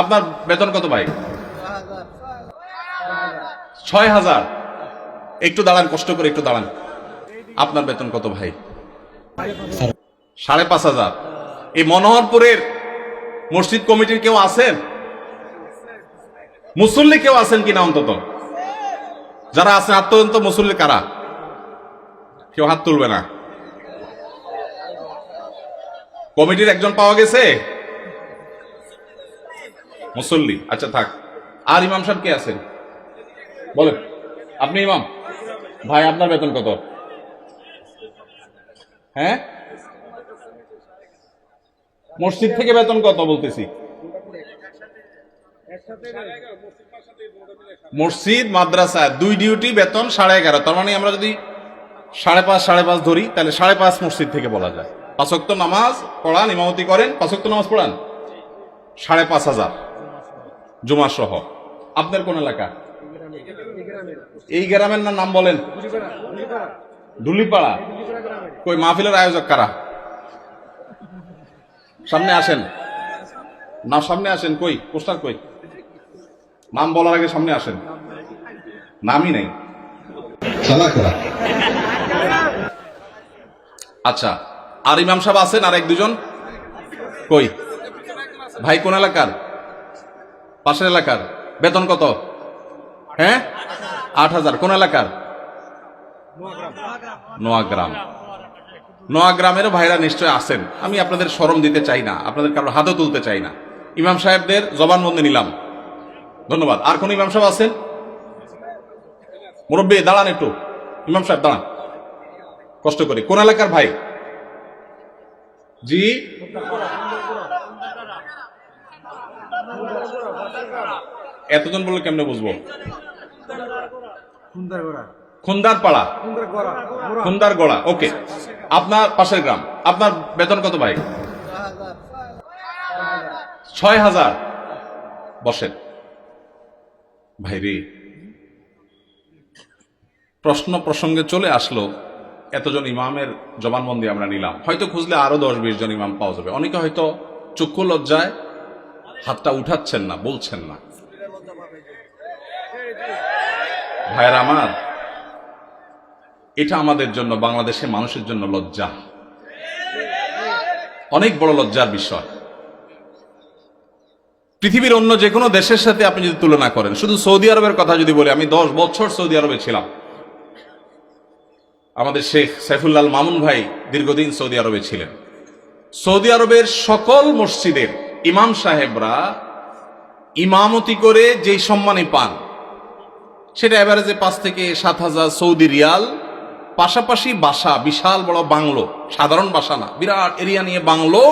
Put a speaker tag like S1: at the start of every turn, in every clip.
S1: আপনার বেতন কত ভাই? ৬,০০০। একটু দাঁড়ান, কষ্ট করে একটু দাঁড়ান। আপনার বেতন কত ভাই? ৫,৫০০। এই মনোহরপুরের মসজিদ কমিটির কেউ আছেন? মুসল্লি কেউ আছেন কিনা? অন্তত যারা আছেন হাত তোলেন তো। মুসল্লি কারা? কেউ হাত তুলবে না। কমিটির একজন পাওয়া গেছে মুসল্লি? আচ্ছা থাক। আর ইমাম সাহেব কে আছেন বলেন? আপনি ইমাম ভাই, আপনার বেতন কত? হ্যাঁ, মসজিদ থেকে বেতন কত বলতেছি? মসজিদ মাদ্রাসা দুই ডিউটি বেতন 11.5। তার মানে আমরা যদি 5.5 ধরি তাহলে 5.5 মসজিদ থেকে বলা যায়। 5 ওয়াক্ত নামাজ পড়ান, ইমামতি করেন, 5 ওয়াক্ত নামাজ পড়ান, 5,500 জুমা সহ। আপনার কোন এলাকা? এই গ্রামের নাম বলেন? ঢুলিপাড়া। কই মাহফিলের আয়োজক কারা? সামনে আসেন না, সামনে আসেন। কই পোস্টার কই? নাম বলার আগে সামনে আসেন। নামই নেই। আচ্ছা, আর ইমাম সাহেব আছেন আর 1-2 জন? কই ভাই? কোন এলাকার? পাশের এলাকার। বেতন কত? হ্যাঁ, 8,000। কোন এলাকার? নোয়াগ্রাম। নোয়াগ্রামের ভাইরা নিশ্চয় আছেন। আমি আপনাদের শরম দিতে চাই না, আপনাদের কারোর হাতও তুলতে চাই না। ইমাম সাহেবদের জবানবন্দি নিলাম, ধন্যবাদ। আর কোন ইমাম সাহেব আছেন? মুরব্বী দাঁড়ান একটু। ইমাম সাহেব দাঁড়ান, কষ্ট করে। কোন এলাকার ভাই? জি, এতজন বললে কেমনে বুঝবো? খুন্দারপাড়া, খুন্দারগড়া। ওকে, আপনার পাশের গ্রাম। আপনার বেতন কত ভাই? 6,000। বসেন ভাই রে। প্রশ্ন প্রসঙ্গে চলে আসলো, এতজন ইমামের জবানবন্দি আমরা নিলাম। হয়তো খুঁজলে আরো 10-20 জন ইমাম পাওয়া যাবে। অনেকে হয়তো চক্ষু লজ্জায় হাতটা উঠাচ্ছেন না, বলছেন না। ভাইরা আমার, এটা আমাদের জন্য, বাংলাদেশের মানুষের জন্য লজ্জা, অনেক বড় লজ্জার বিষয়। পৃথিবীর অন্য যে কোনো দেশের সাথে আপনি যদি তুলনা করেন, শুধু সৌদি আরবের কথা যদি বলি, আমি 10 বছর সৌদি আরবে ছিলাম। আমাদের শেখ সাইফুল্লাহ মামুন ভাই দীর্ঘদিন সৌদি আরবে ছিলেন। সৌদি আরবের সকল মসজিদের ইমাম সাহেবরা ইমামতি করে যে সম্মানী পান, সেটা এভারেজে 5 থেকে 7,000 সৌদি রিয়াল। পাশাপাশি বাসা, বিশাল বড় বাংলো, সাধারণ বাসা না, বিরাট এরিয়া নিয়ে বাংলো।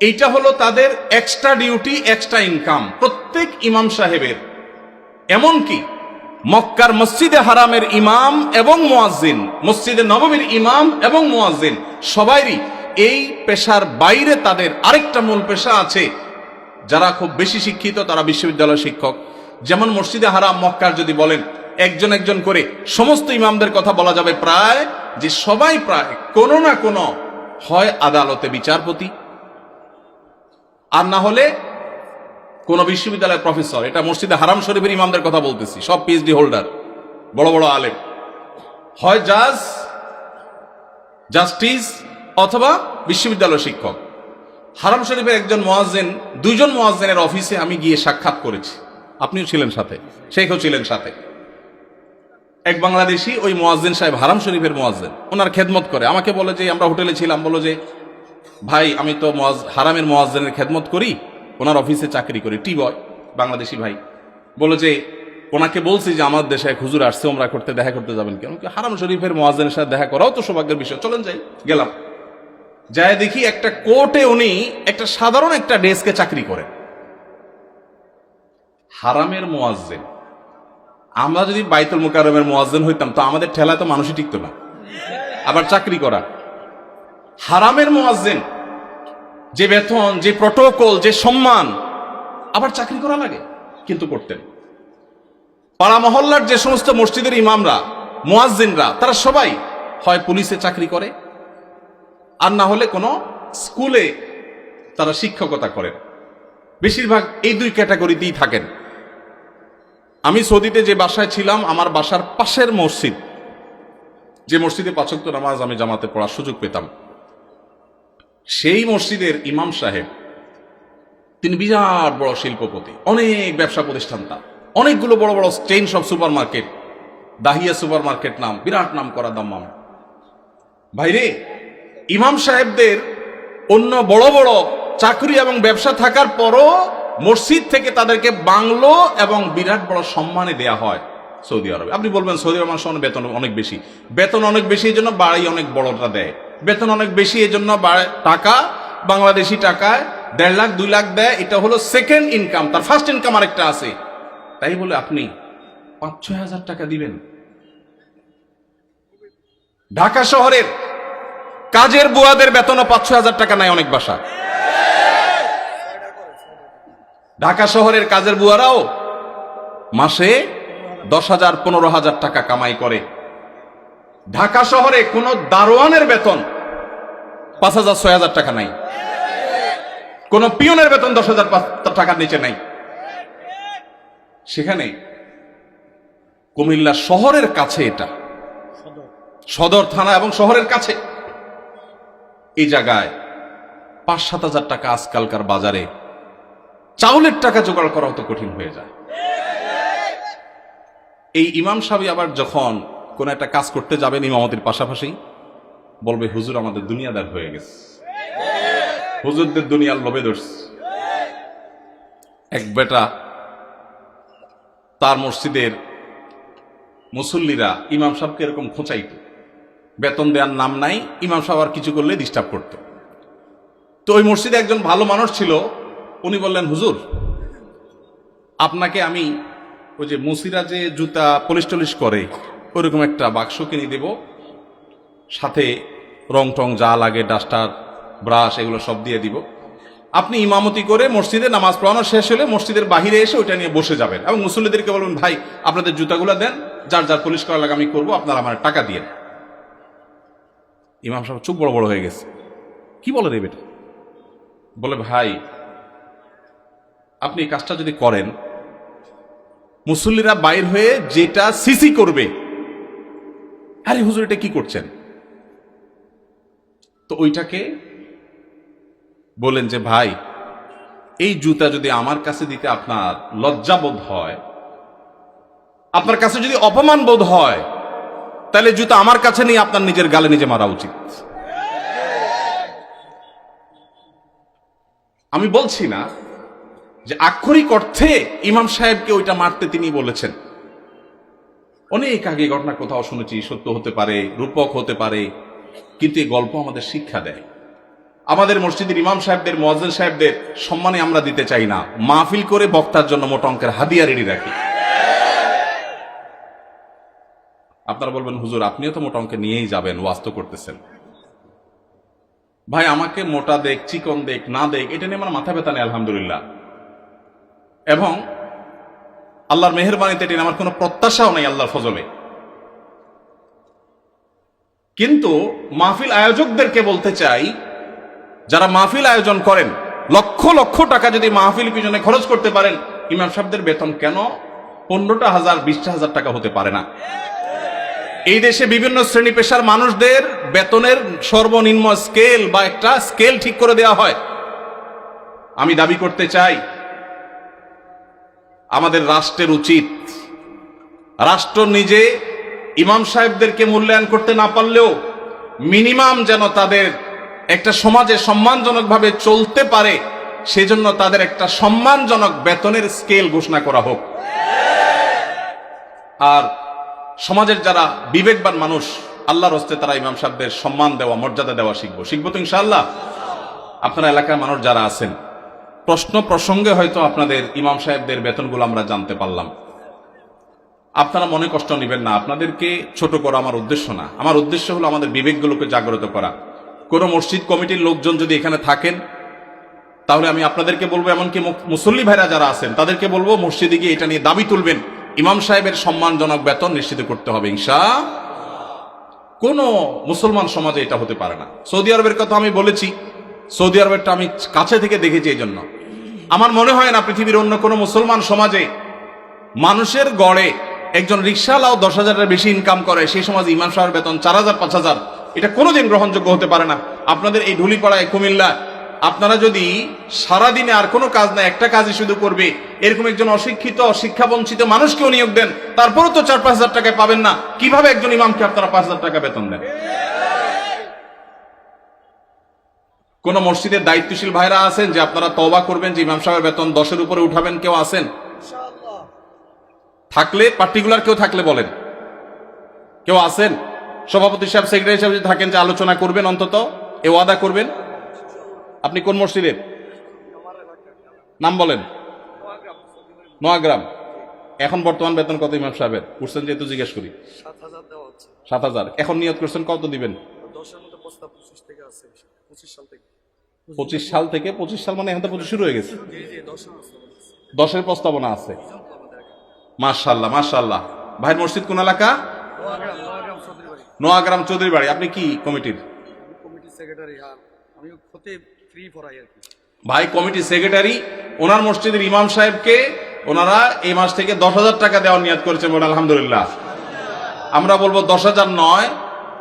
S1: এইটা হলো তাদের এক্সট্রা ডিউটি, এক্সট্রা ইনকাম প্রত্যেক ইমাম সাহেবের। এমনকি মক্কার মসজিদে হারামের ইমাম এবং মুয়াজ্জিন, মসজিদে নববীর ইমাম এবং মুয়াজ্জিন, সবাইরই এই পেশার বাইরে তাদের আরেকটা মূল পেশা আছে। যারা খুব বেশি শিক্ষিত তারা বিশ্ববিদ্যালয় শিক্ষক। যেমন মসজিদে হারাম মক্কার যদি বলেন একজন একজন করে সমস্ত ইমামদের কথা বলা যাবে প্রায়, যে সবাই প্রায় কোনো না কোনো হয় আদালতে বিচারপতি, আর না হলে কোন বিশ্ববিদ্যালয়ের প্রফেসর। এটা মসজিদে হারাম শরীফের ইমামদের কথা বলতেছি, সব পিএইচডি হোল্ডার, বড় বড় আলেম। হয় জাজ, জাস্টিস, অথবা বিশ্ববিদ্যালয় শিক্ষক। হারাম শরীফের একজন মুয়াজ্জিন, 2 জন মুয়াজ্জিনের অফিসে আমি গিয়ে সাক্ষাৎ করেছি। আপনিও ছিলেন সাথে, শেখও ছিলেন সাথে। এক বাংলাদেশি ওই মুয়াজ্জিন সাহেব, হারাম শরীফের মুয়াজ্জিন, ওনার খেদমত করে। আমাকে বলে যে, আমরা হোটেলে ছিলাম, বলো যে ভাই আমি তো হারামের মুয়াজ্জিনের খেদমত করি, ওনার অফিসে চাকরি করি, টি বয়, বাংলাদেশি ভাই। বলো যে ওনাকে বলছি যে আমার দেশে এক হুজুর আসছে, ওমরা করতে, দেখা করতে যাবেন কেন? হারাম শরীফের মুয়াজ্জিনের সাথে দেখা করাও তো সৌভাগ্যের বিষয়, চলেন যাই। গেলাম, যায় দেখি একটা কোর্টে উনি একটা সাধারণ একটা ডেস্কে চাকরি করেন, হারামের মুয়াজ্জিন। আমরা যদি বাইতুল মুকাররমের মুয়াজ্জিন হইতাম তো আমাদের ঠেলায় তো মানুষই টিকতো না, আবার চাকরি করা। হারামের মুয়াজ্জিন, যে বেতন, যে প্রটোকল, যে সম্মান, আবার চাকরি করা লাগে, কিন্তু করতেন। পাড়া মহল্লার যে সমস্ত মসজিদের ইমামরা, মুয়াজ্জিনরা, তারা সবাই হয় পুলিশে চাকরি করে, আর না হলে কোনো স্কুলে তারা শিক্ষকতা করেন। বেশিরভাগ এই দুই ক্যাটাগরিতেই থাকেন। আমি সৌদিতে যে বাসায় ছিলাম, আমার বাসার পাশের মসজিদ, যে মসজিদে ৫ ওয়াক্ত নামাজ আমি জামাতে পড়ার সুযোগ পেতাম, সেই মসজিদের ইমাম সাহেব, তিনি বিরাট বড় শিল্পপতি, অনেক ব্যবসা প্রতিষ্ঠান, তার অনেকগুলো বড় বড় চেইন সব super market, Dahiya super market নাম, বিরাট নাম করা দাম্মাম। ভাইরে, ইমাম সাহেবদের অন্য বড় বড় চাকরি এবং ব্যবসা থাকার পরও মসজিদ থেকে তাদেরকে বাংলো এবং বিরাট বড় সম্মানে দেয়া হয় সৌদি আরবে। আপনি বলবেন সৌদি আরব মানুষের বেতন অনেক বেশি, বেতন অনেক বেশি এই জন্য বাড়ি অনেক বড়টা দেয়, বেতন অনেক বেশি এই জন্য টাকা বাংলাদেশি টাকায় ১.৫ লাখ ২ লাখ দেয়, এটা হলো সেকেন্ড ইনকাম, তার ফার্স্ট ইনকাম আরেকটা আছে। তাই বলে আপনি ৫-৬ হাজার টাকা দিবেন? ঢাকা শহরের কাজের বুয়াদের বেতনও ৫-৬ হাজার টাকা নাই অনেক বাসা। ঢাকা শহরের কাজের বুয়ারাও মাসে ১০,০০০ ১৫,০০০ টাকা কামাই করে। ঢাকা শহরে কোন দারোয়ানের বেতন ৫,০০০-৬,০০০ টাকা নাই, কোন পিয়নের বেতন ১০,০০০ টাকার নিচে নাই। সেখানে কুমিল্লা শহরের কাছে, এটা সদর থানা এবং শহরের কাছে, এই জায়গায় ৫-৭ হাজার টাকা আজকালকার বাজারে চাউলের টাকা জোগাড় করা তো কঠিন হয়ে যায়। এই ইমাম সাহেব আবার যখন কোন একটা কাজ করতে যাবেন ইমামতির পাশাপাশি, বলবে হুজুর আমাদের দুনিয়াদার হয়ে গেছে, হুজুরদের দুনিয়ার লোভে ধরছে। এক বেটা, তার মসজিদের মুসল্লিরা ইমাম সাহেবকে এরকম খোঁচাইত, বেতন দেওয়ার নাম নাই, ইমাম সাহেব আর কিছু করলে ডিস্টার্ব করত। তো ওই মসজিদে একজন ভালো মানুষ ছিল, উনি বললেন হুজুর আপনাকে আমি ওই যে মুসিরা যে জুতা পলিশ টলিশ করে ওইরকম একটা বাক্স কিনে দেব, সাথে রং টং যা লাগে ডাস্টার ব্রাশ এগুলো সব দিয়ে দিব, আপনি ইমামতি করে মসজিদে নামাজ পড়ানো শেষ হলে মসজিদের বাহিরে এসে ওইটা নিয়ে বসে যাবেন এবং মুসল্লিদেরকে বলবেন ভাই আপনাদের জুতাগুলো দেন, যার যার পলিশ করা লাগে আমি করবো, আপনারা আমার টাকা দিয়ে। ইমাম সাহেব চুপ বড় বড় হয়ে গেছে, কি বলে রে বেটা? বলে ভাই আপনি এই কাজটা যদি করেন, মুসল্লিরা বাইর হয়ে যেটা সিসি করবে, আরে হুজুর এটা কি করছেন, তো ওইটাকে বলেন যে ভাই এই জুতা যদি আমার কাছে দিতে আপনার লজ্জা বোধ হয়, আপনার কাছে যদি অপমান বোধ হয়, তাহলে জুতা আমার কাছে নিয়ে আপনার নিজের গালে নিজে মারা উচিত। আমি বলছি না যে আক্ষরিক অর্থে ইমাম সাহেবকে ওইটা মারতে তিনি বলেছেন, অনেক আগে ঘটনা কোথাও শুনেছি, সত্য হতে পারে, রূপক হতে পারে, কিন্তু এই গল্প আমাদের শিক্ষা দেয়। আমাদের মসজিদের ইমাম সাহেবদের, মুয়াজ্জিন সাহেবদের সম্মানে আমরা দিতে চাই না, মাহফিল করে বক্তার জন্য মোটা অঙ্কের হাদিয়া রেডি রাখি। আপনারা বলবেন হুজুর আপনিও তো মোটা অঙ্কে নিয়েই যাবেন, ওয়াজ তো করতেছেন। ভাই আমাকে মোটা দেখ চিকন দেখ না দেখ এটা নিয়ে আমার মাথা ব্যথা নেই আলহামদুলিল্লাহ, এবং আল্লাহর মেহেরবানিতে এটা আমার কোনো প্রত্যাশাও নাই আল্লাহর ফজলে। কিন্তু মাহফিল আয়োজকদেরকে বলতে চাই, যারা মাহফিল আয়োজন করেন, লক্ষ লক্ষ টাকা যদি মাহফিল পিছনে খরচ করতে পারেন, ইমাম সাহেবদের বেতন কেন 15,000 20,000 টাকা হতে পারে না? এই দেশে বিভিন্ন শ্রেণী পেশার মানুষদের বেতনের সর্বনিম্ন স্কেল বা একটা স্কেল ঠিক করে দেওয়া হয়। আমি দাবি করতে চাই আমাদের রাষ্ট্রের উচিত, রাষ্ট্র নিজে ইমাম সাহেবদেরকে মূল্যায়ন করতে না পারলেও মিনিমাম যেন তাদের একটা সমাজে সম্মানজনকভাবে চলতে পারে, সেজন্য তাদের একটা সম্মানজনক বেতনের স্কেল ঘোষণা করা হোক। আর সমাজের যারা বিবেকবান মানুষ, আল্লাহর হস্তে তারা ইমাম সাহেবদের সম্মান দেওয়া, মর্যাদা দেওয়া শিখবো তো ইনশাআল্লাহ। আপনার এলাকার মানুষ যারা আছেন, প্রশ্ন প্রসঙ্গে হয়তো আপনাদের ইমাম সাহেবদের বেতনগুলো আমরা জানতে পারলাম, আপনারা মনে কষ্ট নেবেন না, আপনাদেরকে ছোট করা আমার উদ্দেশ্য না। আমার উদ্দেশ্য হলো আমাদের বিবেকগুলোকে জাগ্রত করা। কোন মসজিদ কমিটির লোকজন যদি এখানে থাকেন, তাহলে আমি আপনাদেরকে বলবো, এমনকি মুসল্লি ভাইরা যারা আছেন তাদেরকে বলবো, মসজিদে গিয়ে এটা নিয়ে দাবি তুলবেন, ইমাম সাহেবের সম্মানজনক বেতন নিশ্চিত করতে হবে ইনশাআল্লাহ। কোন মুসলমান সমাজে এটা হতে পারে না। সৌদি আরবের কথা আমি বলেছি, সৌদি আরবেরটা আমি কাছে থেকে দেখেছি, এই জন্য আমার মনে হয় না পৃথিবীর অন্য কোনো মুসলমান সমাজে মানুষের গড়ে একজন রিকশাওয়ালাও 10,000-এর বেশি ইনকাম করে, সেই সমাজে ইমাম সাহেবের বেতন 4,000 5,000, এটা কোনোদিন গ্রহণযোগ্য হতে পারে না। আপনাদের এই ধুলিপাড়ায় কুমিল্লা আপনারা যদি সারাদিনে আর কোনো কাজ না, একটা কাজই শুধু করবে, এরকম একজন অশিক্ষিত শিক্ষা বঞ্চিত মানুষকেও নিয়োগ দেন, তারপরও তো 4-5 হাজার টাকায় পাবেন না। কিভাবে একজন ইমামকে আপনারা 5,000 টাকা বেতন দেন? কোন মসজিদের দায়িত্বশীল ভাইরা আছেন যে আপনারা তওবা করবেন যে ইমাম সাহেবের বেতন 10-এর উপরে উঠাবেন? কেউ আছেন? থাকলে পার্টিকুলার কেউ থাকলে বলেন। কেউ আছেন? সভাপতি সাহেব, সেক্রেটারি সাহেব যদি থাকেন যে আলোচনা করবেন, অন্তত এ ওয়াদা করবেন। আপনি কোন মসজিদের? নাম বলেন। নোয়াগ্রাম। এখন বর্তমান বেতন কত ইমাম সাহেবের? উঠছেন যেহেতু জিজ্ঞেস করি। 7,000। এখন নিয়ত করছেন কত দিবেন? 25 সাল থেকে 25 সাল মানে এখন তো 25 শুরু হয়ে গেছে। 10-এর প্রস্তাবনা আছে। মাশাআল্লাহ মাশাআল্লাহ। ভাইয়ের মসজিদ কোন এলাকা? নোয়াগ্রাম চৌধুরী বাড়ি। আপনি কি কমিটির? ভাই কমিটি সেক্রেটারি। ওনার মসজিদের ইমাম সাহেবকে ওনারা এই মাস থেকে 10,000 টাকা দেওয়ার নিয়ত করেছেন। আলহামদুলিল্লাহ। আমরা বলবো 10,000 নয়,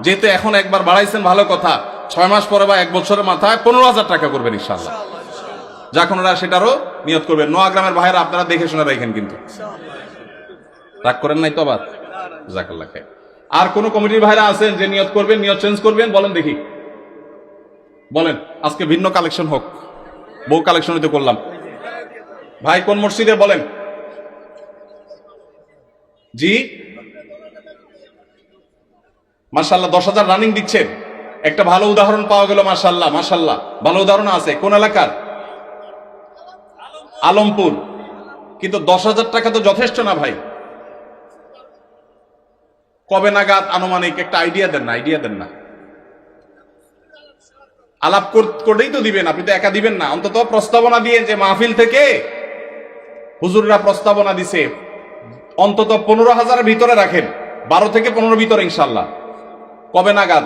S1: যেহেতু এখন একবার বাড়াইছেন ভালো কথা, 6 মাস পরে বা 1 বছরের মাথায় 15,000 টাকা করবেন ইনশাআল্লাহ। যখন ওরা সেটারও নিয়ত করবেন। নোয়াগ্রামের ভাইরা আপনারা দেখে শুনে রাখেন, কিন্তু রাগ করেন নাই তো আবার? জাযাকাল্লাহ খাইর। আর কোন কমিটির ভাইরা আছেন যে নিয়ত করবেন, নিয়ত চেঞ্জ করবেন? বলেন দেখি, বলেন। আজকে ভিন্ন কালেকশন হোক, বহু কালেকশন হইতে করলাম। ভাই কোন মসজিদে বলেন? জি মাশাআল্লাহ। 10,000 রানিং দিচ্ছেন, একটা ভালো উদাহরণ পাওয়া গেল। মাশাআল্লাহ মাশাআল্লাহ, ভালো উদাহরণ আছে। কোন এলাকার? আলমপুর। কিন্তু 10,000 টাকা তো যথেষ্ট না ভাই। কবে নাগাদ আনুমানিক একটা আইডিয়া দেন না? আইডিয়া দেন না, আলাপ করেই তো দিবেন। আপনি তো একা দিবেন না, অন্তত প্রস্তাবনা দিয়ে, যে মাহফিল থেকে হুজুররা প্রস্তাবনা দিছে, অন্তত 15,000-এর ভিতরে রাখেন, 12 থেকে 15 ভিতরে ইনশাআল্লাহ। কবে নাগাদ?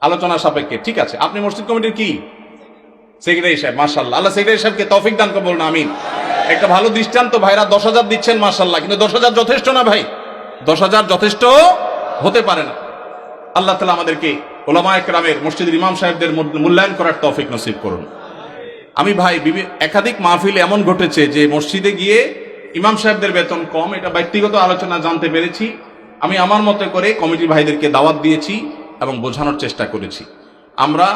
S1: আলোচনা সাপেক্ষে। ঠিক আছে। আপনি মসজিদ কমিটির কি? সেক্রেটারি সাহেব। মাশাআল্লাহ, আল্লাহ সেক্রেটারি সাহেবকে তৌফিক দান করুন, বলুন আমিন। একটা ভালো দৃষ্টান্ত। ভাইরা 10,000 দিচ্ছেন, মাশাআল্লাহ, কিন্তু 10,000 যথেষ্ট না ভাই। 10,000 যথেষ্ট হতে পারে না। আল্লাহ তাআলা আমাদেরকে উলামায়ে কেরামের, মসজিদের ইমাম সাহেবদের মূল্যায়ন করার তৌফিক নসিব করুন। আমি ভাই একাধিক মাহফিলে এমন ঘটেছে যে মসজিদে গিয়ে ইমাম সাহেবদের বেতন কম, এটা ব্যক্তিগত আলোচনা জানতে পেরেছি। আমি আমার মতো করে কমিটির ভাইদেরকে দাওয়াত দিয়েছি এবং বোঝানোর চেষ্টা করেছি। আমরা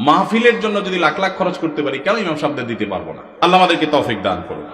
S1: মাহফিলের জন্য যদি লাখ লাখ খরচ করতে পারি, কেন ইমাম সাহেবদের দিতে পারবো না? আল্লাহ আমাদেরকে তৌফিক দান করুন।